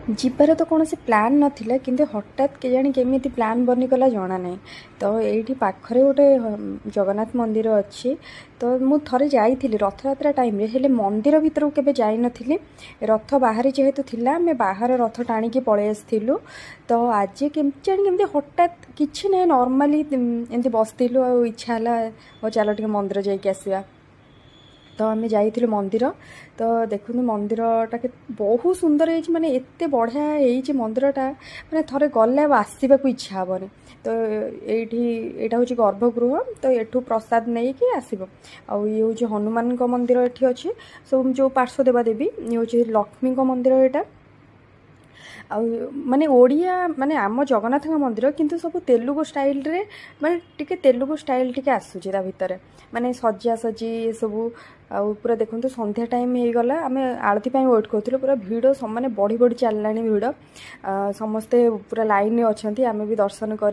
ଯିବାର ତ କୌଣସି ପ୍ଲାନ୍ ନଥିଲା କିନ୍ତୁ ହଠାତ୍ କେଜାଣି କେମିତି ପ୍ଲାନ୍ ବନିଗଲା ଜଣା ନାହିଁ। ତ ଏଇଠି ପାଖରେ ଗୋଟେ ଜଗନ୍ନାଥ ମନ୍ଦିର ଅଛି। ତ ମୁଁ ଥରେ ଯାଇଥିଲି ରଥଯାତ୍ରା ଟାଇମ୍ରେ, ହେଲେ ମନ୍ଦିର ଭିତରକୁ କେବେ ଯାଇନଥିଲି। ରଥ ବାହାରେ ଯେହେତୁ ଥିଲା ଆମେ ବାହାର ରଥ ଟାଣିକି ପଳେଇ ଆସିଥିଲୁ। ତ ଆଜି କେମିତି ହଠାତ୍ କିଛି ନାହିଁ, ନର୍ମାଲି ଏମିତି ବସିଥିଲୁ ଆଉ ଇଚ୍ଛା ହେଲା ହଉ ଚାଲ ଟିକେ ମନ୍ଦିର ଯାଇକି ଆସିବା। ତ ଆମେ ଯାଇଥିଲୁ ମନ୍ଦିର। ତ ଦେଖନ୍ତୁ ମନ୍ଦିରଟା ବହୁତ ସୁନ୍ଦର ହେଇଛି, ମାନେ ଏତେ ବଢ଼ିଆ ହେଇଛି ମନ୍ଦିରଟା, ମାନେ ଥରେ ଗଲେ ଆଉ ଆସିବାକୁ ଇଚ୍ଛା ହେବନି। ତ ଏଇଟା ହେଉଛି ଗର୍ଭଗୃହ। ତ ଏଠୁ ପ୍ରସାଦ ନେଇକି ଆସିବ। ଆଉ ଇଏ ହେଉଛି ହନୁମାନଙ୍କ ମନ୍ଦିର ଏଠି ଅଛି। ସବୁ ଯେଉଁ ପାର୍ଶ୍ୱ ଦେବାଦେବୀ, ଇଏ ହେଉଛି ଲକ୍ଷ୍ମୀଙ୍କ ମନ୍ଦିର ଏଇଟା। ଆଉ ମାନେ ଓଡ଼ିଆ ମାନେ ଆମ ଜଗନ୍ନାଥଙ୍କ ମନ୍ଦିର କିନ୍ତୁ ସବୁ ତେଲୁଗୁ ଷ୍ଟାଇଲ୍ରେ, ମାନେ ଟିକେ ତେଲୁଗୁ ଷ୍ଟାଇଲ୍ ଟିକେ ଆସୁଛି ତା ଭିତରେ, ମାନେ ସଜାସଜି ଏସବୁ। ଆଉ ପୁରା ଦେଖନ୍ତୁ ସନ୍ଧ୍ୟା ଟାଇମ୍ ହେଇଗଲା, ଆମେ ଆଳତି ପାଇଁ ୱେଟ୍ କରୁଥିଲୁ। ପୁରା ଭିଡ଼ ମାନେ ବଢ଼ି ଚାଲିଲାଣି ଭିଡ଼। ସମସ୍ତେ ପୁରା ଲାଇନ୍ରେ ଅଛନ୍ତି, ଆମେ ବି ଦର୍ଶନ କରି